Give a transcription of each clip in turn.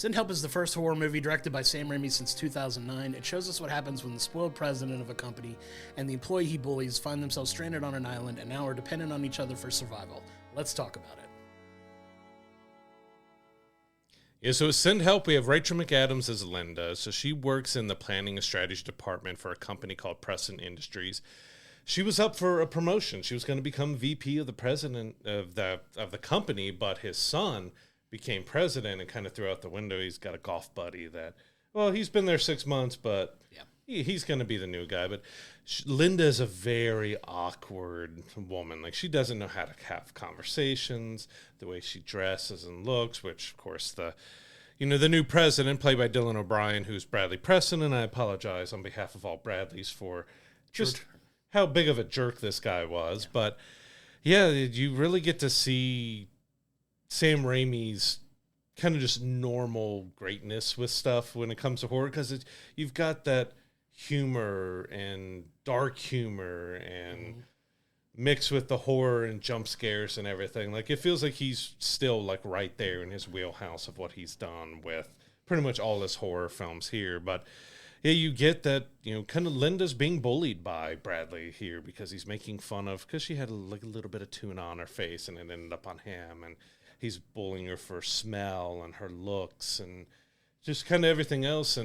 Send Help is the first horror movie directed by Sam Raimi since 2009. It shows us what happens when the spoiled president of a company and the employee he bullies find themselves stranded on an island and now are dependent on each other for survival. Let's talk about it. Yeah, so at Send Help, we have Rachel McAdams as Linda. So she works in the planning and strategy department for a company called Preston Industries. She was up for a promotion. She was going to become VP of the president of the company, but his son became president and kind of threw out the window. He's got a golf buddy that, well, he's been there 6 months, but he's going to be the new guy. But Linda is a very awkward woman. Like, she doesn't know how to have conversations, the way she dresses and looks, which, of course, the new president, played by Dylan O'Brien, who's Bradley Preston, and I apologize on behalf of all Bradleys for just how big of a jerk this guy was. But, yeah, you really get to see Sam Raimi's kind of just normal greatness with stuff when it comes to horror, because you've got that humor and dark humor and mixed with the horror and jump scares and everything. Like, it feels like he's still like right there in his wheelhouse of what he's done with pretty much all his horror films here. But yeah, you get that, kind of Linda's being bullied by Bradley here because he's making fun of, because she had a little bit of tuna on her face and it ended up on him, and he's bullying her for smell and her looks and just kind of everything else.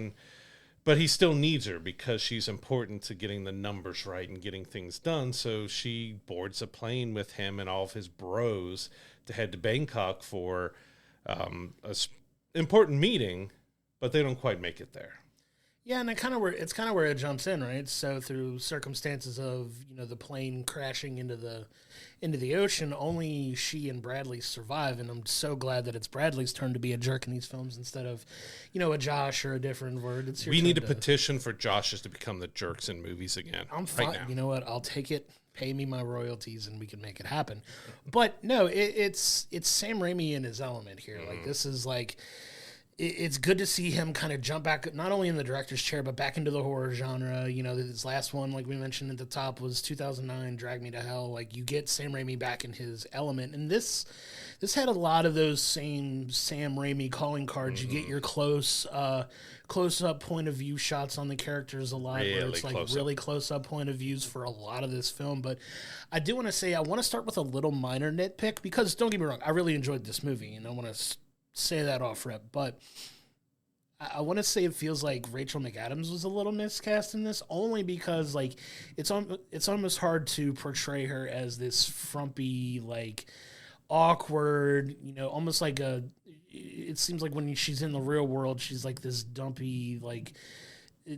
But he still needs her because she's important to getting the numbers right and getting things done. So she boards a plane with him and all of his bros to head to Bangkok for an important meeting, but they don't quite make it there. Yeah, and it's kind of where it jumps in, right? So through circumstances of the plane crashing into the ocean, only she and Bradley survive, and I'm so glad that it's Bradley's turn to be a jerk in these films instead of a Josh or a different word. We need a petition for Joshes to become the jerks in movies again. I'm fine. Right now. You know what? I'll take it. Pay me my royalties, and we can make it happen. But no, it's Sam Raimi in his element here. Like, this is like. It's good to see him kind of jump back, not only in the director's chair, but back into the horror genre. His last one, like we mentioned at the top, was 2009, Drag Me to Hell. Like, you get Sam Raimi back in his element. And this had a lot of those same Sam Raimi calling cards. You get your close-up point of view shots on the characters a lot, where it's like really close-up point of views for a lot of this film. But I do want to say, I want to start with a little minor nitpick, because don't get me wrong, I really enjoyed this movie, and I want to say that off rip, but I want to say it feels like Rachel McAdams was a little miscast in this, only because like it's almost hard to portray her as this frumpy, like awkward, almost like it seems like when she's in the real world, she's like this dumpy, like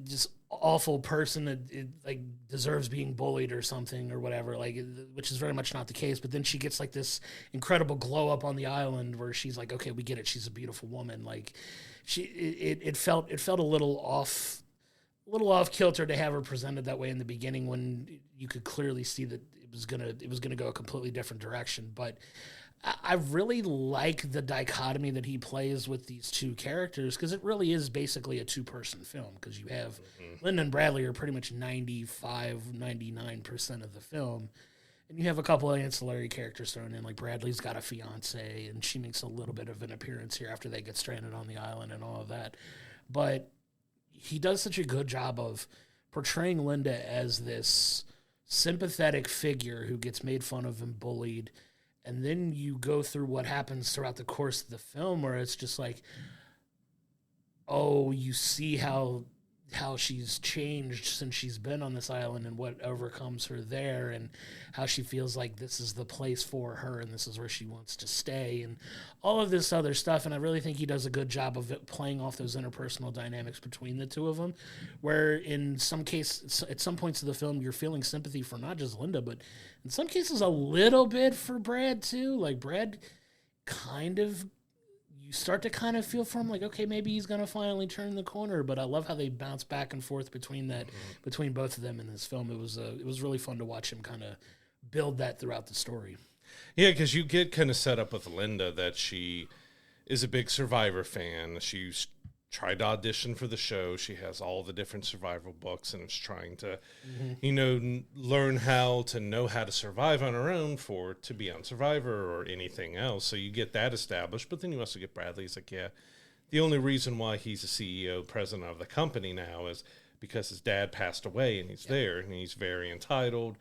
just awful person that like deserves being bullied or something or whatever, like, which is very much not the case. But then she gets like this incredible glow up on the island where she's like, okay, we get it, she's a beautiful woman. Like, it felt a little off kilter to have her presented that way in the beginning, when you could clearly see that it was gonna go a completely different direction. But I really like the dichotomy that he plays with these two characters, because it really is basically a two-person film, because you have Linda and Bradley are pretty much 99% of the film, and you have a couple of ancillary characters thrown in, like Bradley's got a fiance, and she makes a little bit of an appearance here after they get stranded on the island and all of that. But he does such a good job of portraying Linda as this sympathetic figure who gets made fun of and bullied. And then you go through what happens throughout the course of the film, where it's just like, oh, you see how she's changed since she's been on this island, and what overcomes her there, and how she feels like this is the place for her and this is where she wants to stay, and all of this other stuff. And I really think he does a good job of playing off those interpersonal dynamics between the two of them, where in some cases, at some points of the film, you're feeling sympathy for not just Linda, but in some cases a little bit for Brad too. Like, Brad you start to kind of feel for him, like, okay, maybe he's going to finally turn the corner. But I love how they bounce back and forth between both of them in this film. It was really fun to watch him kind of build that throughout the story. Yeah, because you get kind of set up with Linda that she is a big Survivor fan. She's tried to audition for the show. She has all the different survival books and is trying to, learn how to know how to survive on her own to be on Survivor or anything else. So you get that established. But then you also get Bradley's like, yeah, the only reason why he's a CEO, president of the company now is because his dad passed away and he's there and he's very entitled.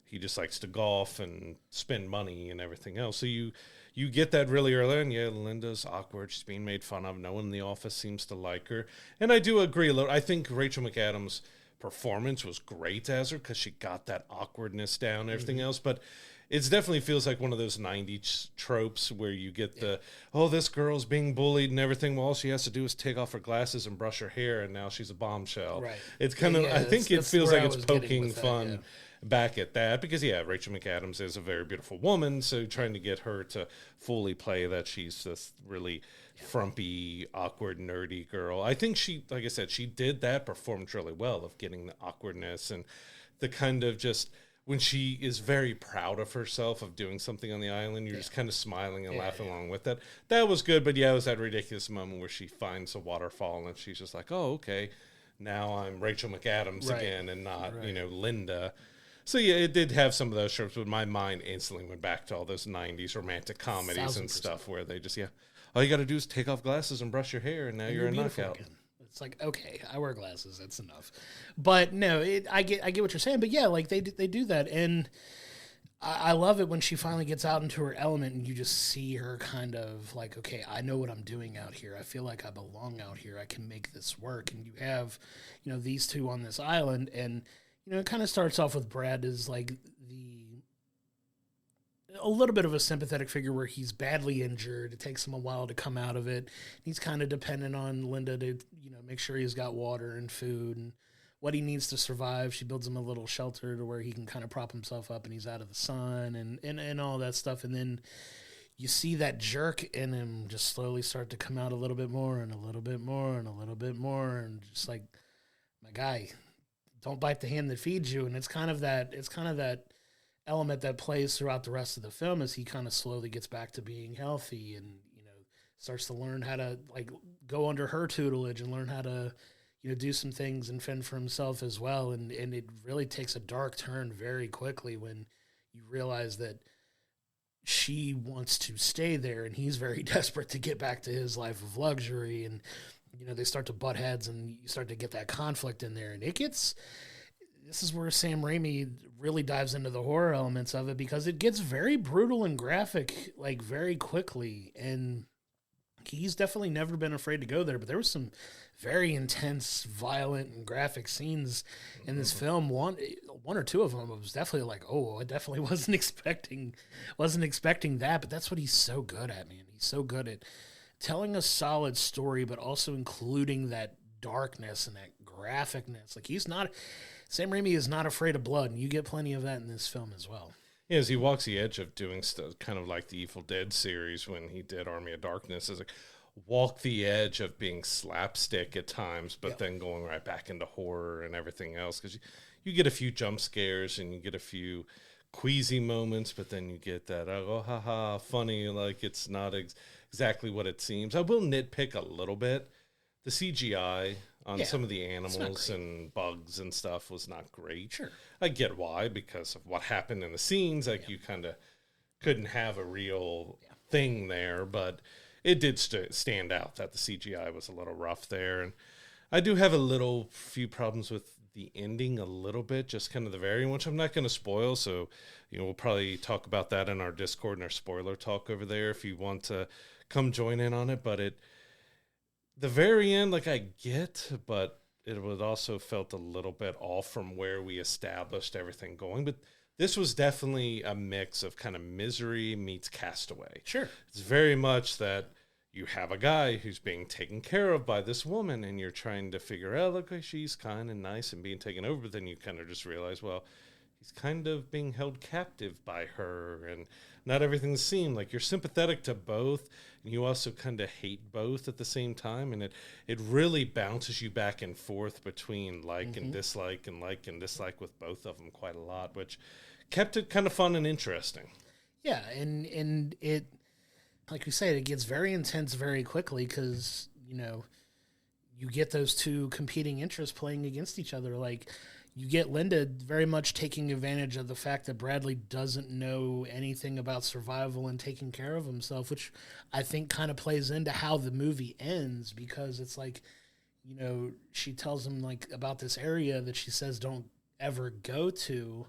He just likes to golf and spend money and everything else. So you get that really early on. Yeah, Linda's awkward. She's being made fun of. No one in the office seems to like her. And I do agree a little. I think Rachel McAdams' performance was great as her because she got that awkwardness down and everything else. But it definitely feels like one of those 90s tropes where you get this girl's being bullied and everything. Well, all she has to do is take off her glasses and brush her hair, and now she's a bombshell. Right. It's kind of, I think it feels like it's poking fun. Yeah. Back at that because Rachel McAdams is a very beautiful woman, so trying to get her to fully play that she's this really frumpy, awkward, nerdy girl. I think she, like I said, she did that, performed really well of getting the awkwardness and the kind of just when she is very proud of herself of doing something on the island, you're just kind of smiling and laughing along with that. That was good, but it was that ridiculous moment where she finds a waterfall and she's just like, oh, okay, now I'm Rachel McAdams again and not, Linda. So, it did have some of those tropes, but my mind instantly went back to all those 90s romantic comedies and stuff where they just, all you got to do is take off glasses and brush your hair, and now you're a knockout. Again. It's like, okay, I wear glasses. That's enough. But, no, I get what you're saying. But, like, they do that. And I love it when she finally gets out into her element and you just see her kind of like, okay, I know what I'm doing out here. I feel like I belong out here. I can make this work. And you have, these two on this island, and it kind of starts off with Brad as like a little bit of a sympathetic figure where he's badly injured. It takes him a while to come out of it. He's kind of dependent on Linda to, make sure he's got water and food and what he needs to survive. She builds him a little shelter to where he can kind of prop himself up and he's out of the sun and all that stuff. And then you see that jerk in him just slowly start to come out a little bit more and a little bit more and a little bit more. And just like, my guy, don't bite the hand that feeds you. And it's kind of that element that plays throughout the rest of the film as he kind of slowly gets back to being healthy and, starts to learn how to like go under her tutelage and learn how to, do some things and fend for himself as well. And it really takes a dark turn very quickly when you realize that she wants to stay there and he's very desperate to get back to his life of luxury. And, they start to butt heads and you start to get that conflict in there. And this is where Sam Raimi really dives into the horror elements of it because it gets very brutal and graphic, like very quickly. And he's definitely never been afraid to go there, but there was some very intense, violent, and graphic scenes in this film. One or two of them, it was definitely like, oh, I definitely wasn't expecting that. But that's what he's so good at, man. He's so good at telling a solid story, but also including that darkness and that graphicness. Like Sam Raimi is not afraid of blood, and you get plenty of that in this film as well. Yeah, as he walks the edge of doing stuff, kind of like the Evil Dead series when he did Army of Darkness, is like walk the edge of being slapstick at times, but then going right back into horror and everything else. Because you get a few jump scares and you get a few queasy moments, but then you get that, oh, ha, funny, like it's not exactly what it seems. I will nitpick a little bit. The CGI on some of the animals and bugs and stuff was not great. Sure. I get why, because of what happened in the scenes. Like you kind of couldn't have a real thing there, but it did stand out that the CGI was a little rough there. And I do have a few problems with the ending a little bit, just kind of the very, which I'm not going to spoil. So, we'll probably talk about that in our Discord and our spoiler talk over there if you want to come join in on it. But the very end, like I get, but it would also felt a little bit off from where we established everything going. But this was definitely a mix of kind of Misery meets Castaway. Sure. It's very much that you have a guy who's being taken care of by this woman and you're trying to figure out, okay, she's kind of nice and being taken over. But then you kind of just realize, well, he's kind of being held captive by her and not everything seemed like you're sympathetic to both. And you also kind of hate both at the same time. And it really bounces you back and forth between like and dislike and like and dislike with both of them quite a lot, which kept it kind of fun and interesting. Yeah. And it, like we said, it gets very intense very quickly because, you get those two competing interests playing against each other. Like, you get Linda very much taking advantage of the fact that Bradley doesn't know anything about survival and taking care of himself, which I think kind of plays into how the movie ends, because it's like, she tells him like about this area that she says don't ever go to,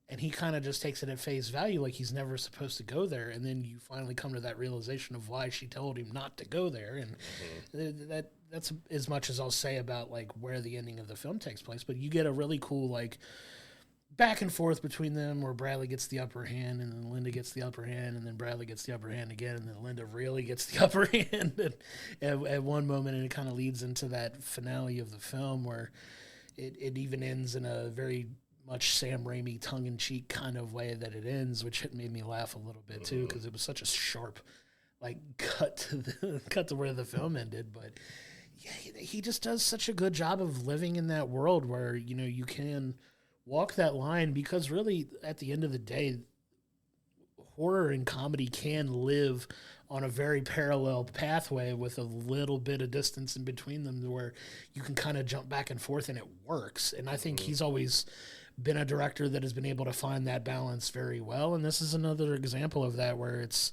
and he kind of just takes it at face value, like he's never supposed to go there. And then you finally come to that realization of why she told him not to go there. And that's as much as I'll say about like where the ending of the film takes place. But you get a really cool like back and forth between them, where Bradley gets the upper hand, and then Linda gets the upper hand, and then Bradley gets the upper hand again, and then Linda really gets the upper hand at one moment, and it kind of leads into that finale of the film where it even ends in a very much Sam Raimi tongue-in-cheek kind of way that it ends, which made me laugh a little bit too, because it was such a sharp like cut to where the film ended. But yeah, he just does such a good job of living in that world where you can walk that line, because really at the end of the day, horror and comedy can live on a very parallel pathway with a little bit of distance in between them, where you can kind of jump back and forth and it works. And I think he's always been a director that has been able to find that balance very well. And this is another example of that, where it's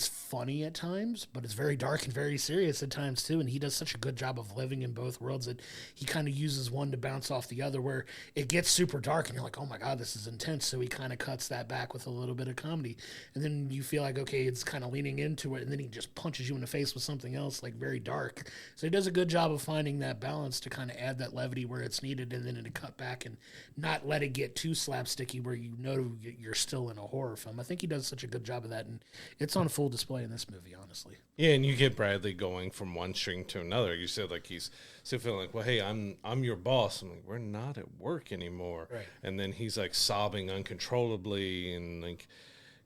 funny at times, but it's very dark and very serious at times too. And he does such a good job of living in both worlds that he kind of uses one to bounce off the other, where it gets super dark and you're like, oh my God, this is intense. So he kind of cuts that back with a little bit of comedy. And then you feel like, okay, it's kind of leaning into it. And then he just punches you in the face with something else, like very dark. So he does a good job of finding that balance to kind of add that levity where it's needed, and then to cut back and not let it get too slapsticky where you're still in a horror film. I think he does such a good job of that. And it's on full display in this movie, honestly. Yeah, and you get Bradley going from one string to another. You said like he's still feeling like, well, hey, I'm your boss. I'm like, we're not at work anymore. Right. And then he's like sobbing uncontrollably and like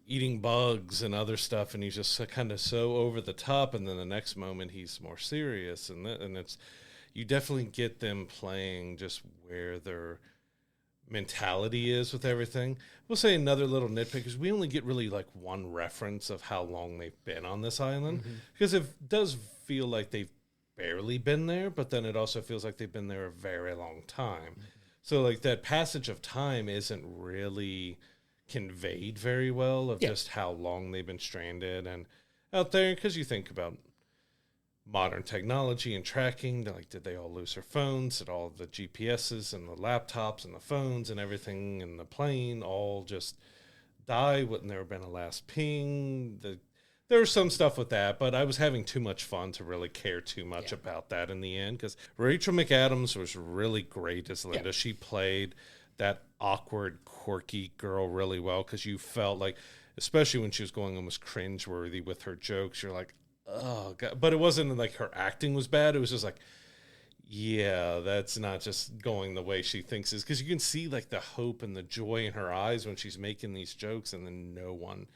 eating bugs and other stuff, and he's just kind of so over the top. And then the next moment he's more serious, and it's you definitely get them playing just where their mentality is with everything. We'll say another little nitpick is we only get really like one reference of how long they've been on this island, because it does feel like they've barely been there, but then it also feels like they've been there a very long time. So like that passage of time isn't really conveyed very well of just how long they've been stranded and out there, because you think about modern technology and tracking, like did they all lose their phones? Did all the GPSs and the laptops and the phones and everything in the plane all just die? Wouldn't there have been a last ping? There was some stuff with that, but I was having too much fun to really care too much about that in the end, because Rachel McAdams was really great as Linda. She played that awkward, quirky girl really well, because you felt like, especially when she was going almost cringeworthy with her jokes, you're like, oh God. But it wasn't like her acting was bad. It was just like, yeah, that's not just going the way she thinks is, because you can see like the hope and the joy in her eyes when she's making these jokes, and then no one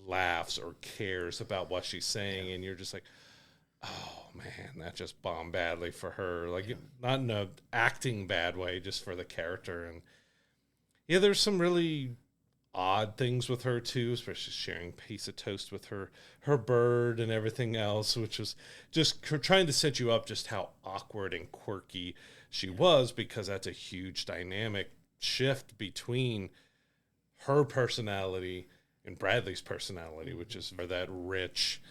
laughs or cares about what she's saying, and you're just like, oh man, that just bombed badly for her. Like not in a acting bad way, just for the character. And yeah, there's some really odd things with her too, especially sharing a piece of toast with her bird and everything else, which was just trying to set you up just how awkward and quirky she was, because that's a huge dynamic shift between her personality and Bradley's personality, which is that rich,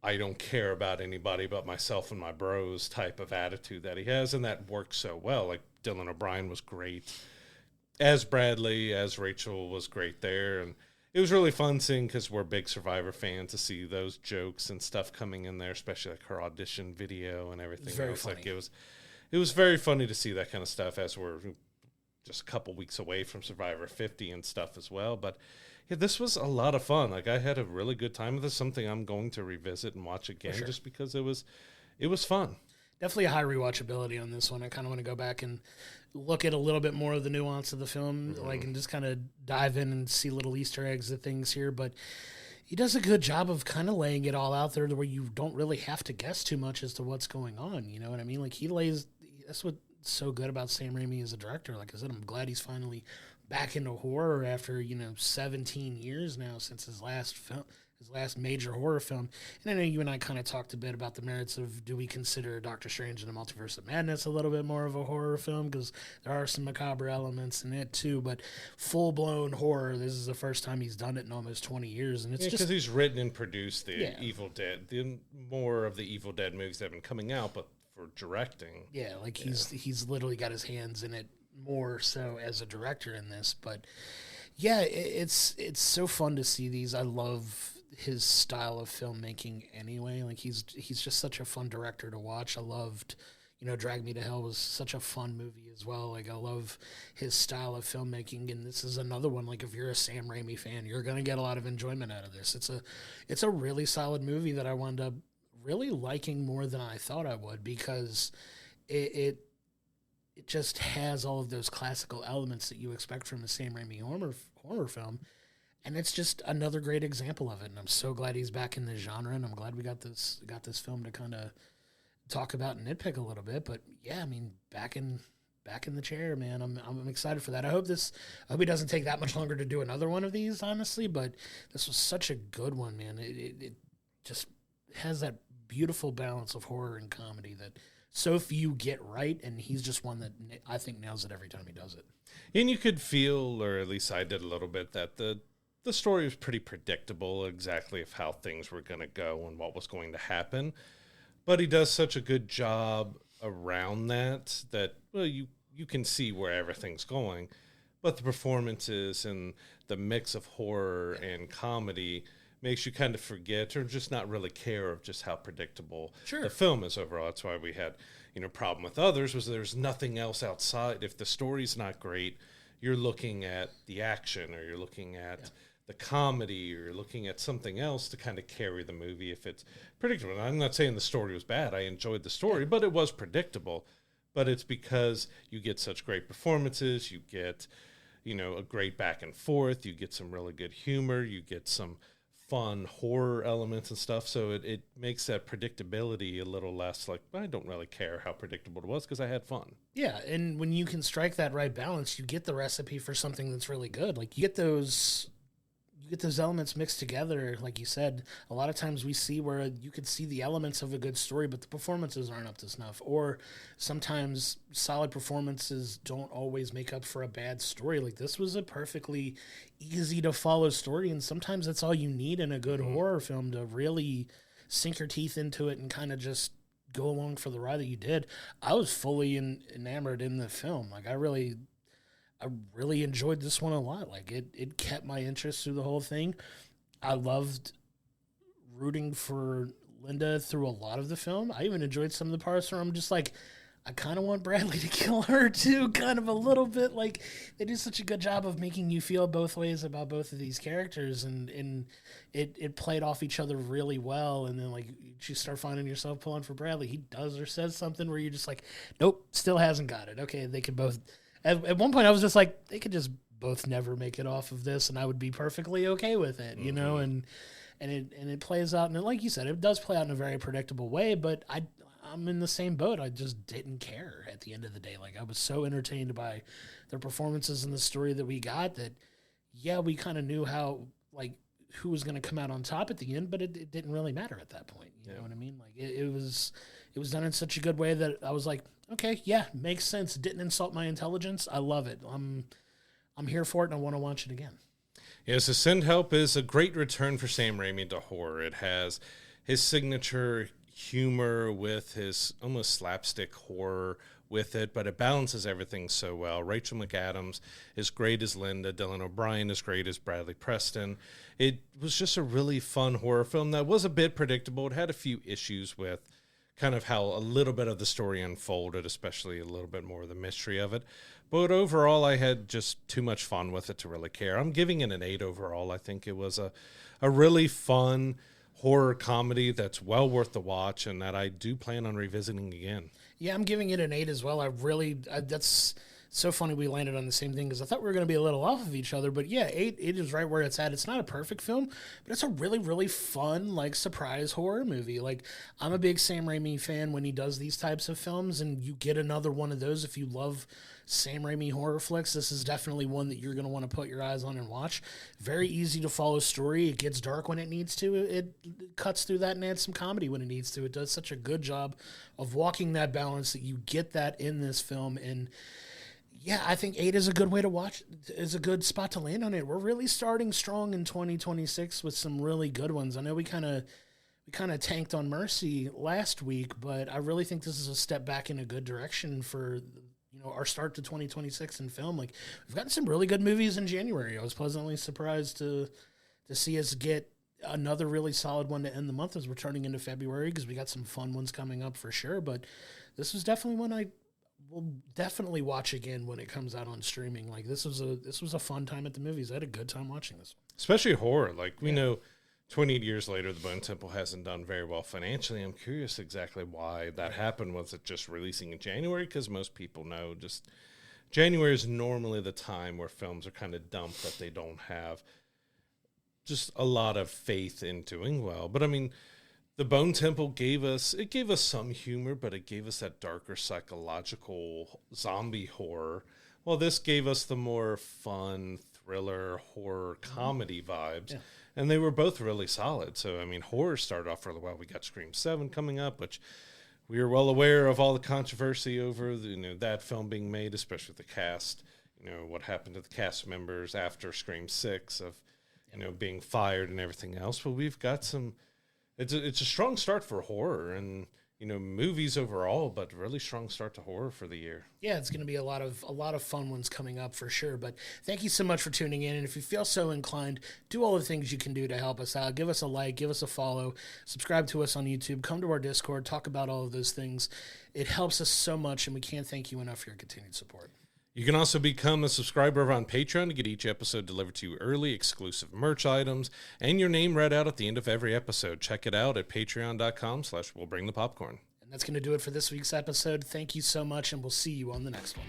I don't care about anybody but myself and my bros type of attitude that he has, and that works so well. Like Dylan O'Brien was great as Bradley, as Rachel was great there, and it was really fun seeing, because we're big Survivor fans, to see those jokes and stuff coming in there, especially like her audition video and everything else. Like it was very funny to see that kind of stuff, as we're just a couple weeks away from Survivor 50 and stuff as well. But yeah, this was a lot of fun. Like I had a really good time with this. Something I'm going to revisit and watch again, just because it was fun. Definitely a high rewatchability on this one. I kind of want to go back and look at a little bit more of the nuance of the film, like, and just kind of dive in and see little Easter eggs of things here. But he does a good job of kind of laying it all out there to where you don't really have to guess too much as to what's going on. You know what I mean? Like that's what's so good about Sam Raimi as a director. Like I said, I'm glad he's finally back into horror after, 17 years now since his last film. his last major horror film. And I know you and I kind of talked a bit about the merits of, do we consider Doctor Strange and the Multiverse of Madness a little bit more of a horror film, because there are some macabre elements in it too, but full blown horror, this is the first time he's done it in almost 20 years, and it's just because he's written and produced the Evil Dead, the more of the Evil Dead movies that have been coming out, but for directing, he's literally got his hands in it more so as a director in this. But yeah, it's so fun to see these. I love his style of filmmaking anyway. Like he's just such a fun director to watch. I loved, Drag Me to Hell was such a fun movie as well. Like I love his style of filmmaking, and this is another one. Like if you're a Sam Raimi fan, you're gonna get a lot of enjoyment out of this. It's a really solid movie that I wound up really liking more than I thought I would, because it just has all of those classical elements that you expect from the Sam Raimi horror film, and it's just another great example of it. And I'm so glad he's back in the genre, and I'm glad we got this film to kind of talk about and nitpick a little bit. But yeah, I mean, back in the chair, man. I'm excited for that. I hope he doesn't take that much longer to do another one of these, honestly. But this was such a good one, man. It just has that beautiful balance of horror and comedy that so few get right, and he's just one that I think nails it every time he does it. And you could feel, or at least I did a little bit, that the story was pretty predictable exactly of how things were going to go and what was going to happen. But he does such a good job around that well, you can see where everything's going. But the performances and the mix of horror and comedy makes you kind of forget or just not really care of just how predictable the film is overall. That's why we had, problem with others was there's nothing else outside. If the story's not great, you're looking at the action, or you're looking at the comedy, or you're looking at something else to kind of carry the movie if it's predictable. And I'm not saying the story was bad. I enjoyed the story, but it was predictable. But it's because you get such great performances, you get, a great back and forth, you get some really good humor, you get some fun horror elements and stuff, so it makes that predictability a little less like, I don't really care how predictable it was because I had fun. Yeah, and when you can strike that right balance, you get the recipe for something that's really good. Like you get those elements mixed together, like you said. A lot of times we see where you could see the elements of a good story, but the performances aren't up to snuff. Or sometimes solid performances don't always make up for a bad story. Like this was a perfectly easy to follow story, and sometimes that's all you need in a good horror film to really sink your teeth into it and kind of just go along for the ride that you did. I was fully enamored in the film. Like I really enjoyed this one a lot. Like it kept my interest through the whole thing. I loved rooting for Linda through a lot of the film. I even enjoyed some of the parts where I'm just like, I kind of want Bradley to kill her too, kind of a little bit. Like they do such a good job of making you feel both ways about both of these characters, and it played off each other really well. And then like you start finding yourself pulling for Bradley. He does or says something where you're just like, nope, still hasn't got it. Okay, they could both. At one point, I was just like, they could just both never make it off of this, and I would be perfectly okay with it, you know. And it plays out, and like you said, it does play out in a very predictable way. But I'm in the same boat. I just didn't care at the end of the day. Like I was so entertained by their performances and the story that we got that, yeah, we kind of knew how who was going to come out on top at the end, but it didn't really matter at that point. You know what I mean? Like it was done in such a good way that I was like, okay, yeah, makes sense. Didn't insult my intelligence. I love it. I'm here for it, and I want to watch it again. Yeah, so Send Help is a great return for Sam Raimi to horror. It has his signature humor with his almost slapstick horror with it, but it balances everything so well. Rachel McAdams is great as Linda. Dylan O'Brien is great as Bradley Preston. It was just a really fun horror film that was a bit predictable. It had a few issues with kind of how a little bit of the story unfolded, especially a little bit more of the mystery of it. But overall, I had just too much fun with it to really care. I'm giving it an 8 overall. I think it was a really fun horror comedy that's well worth the watch, and that I do plan on revisiting again. Yeah, I'm giving it an 8 as well. That's so funny we landed on the same thing because I thought we were going to be a little off of each other. But yeah, 8 is right where it's at. It's not a perfect film, but it's a really, really fun, like, surprise horror movie. Like, I'm a big Sam Raimi fan when he does these types of films, and you get another one of those if you love Sam Raimi horror flicks. This is definitely one that you're going to want to put your eyes on and watch. Very easy to follow story. It gets dark when it needs to. It cuts through that and adds some comedy when it needs to. It does such a good job of walking that balance that you get that in this film. And yeah, I think 8 is a good way to watch. Is a good spot to land on it. We're really starting strong in 2026 with some really good ones. I know we kind of tanked on Mercy last week, but I really think this is a step back in a good direction for our start to 2026 in film. Like, we've gotten some really good movies in January. I was pleasantly surprised to see us get another really solid one to end the month as we're turning into February, because we got some fun ones coming up for sure. But this was definitely one I will definitely watch again when it comes out on streaming. Like, this was a fun time at the movies. I had a good time watching this one. Especially horror. Like, we know 28 years later, the Bone Temple hasn't done very well financially. I'm curious exactly why that happened. Was it just releasing in January? Because most people know just January is normally the time where films are kind of dumped, that they don't have just a lot of faith in doing well. But I mean, the Bone Temple gave us some humor, but it gave us that darker psychological zombie horror. Well, this gave us the more fun thriller horror comedy vibes. Yeah. And they were both really solid. So, I mean, horror started off really well. We got Scream 7 coming up, which we are well aware of all the controversy over that film being made, especially with the cast. What happened to the cast members after Scream 6 of, being fired and everything else. But we've got some. It's a strong start for horror and movies overall, but really strong start to horror for the year. Yeah, it's going to be a lot of fun ones coming up for sure. But thank you so much for tuning in. And if you feel so inclined, do all the things you can do to help us out. Give us a like, give us a follow, subscribe to us on YouTube, come to our Discord, talk about all of those things. It helps us so much, and we can't thank you enough for your continued support. You can also become a subscriber over on Patreon to get each episode delivered to you early, exclusive merch items, and your name read out at the end of every episode. Check it out at patreon.com/we'll bring the popcorn. And that's going to do it for this week's episode. Thank you so much, and we'll see you on the next one.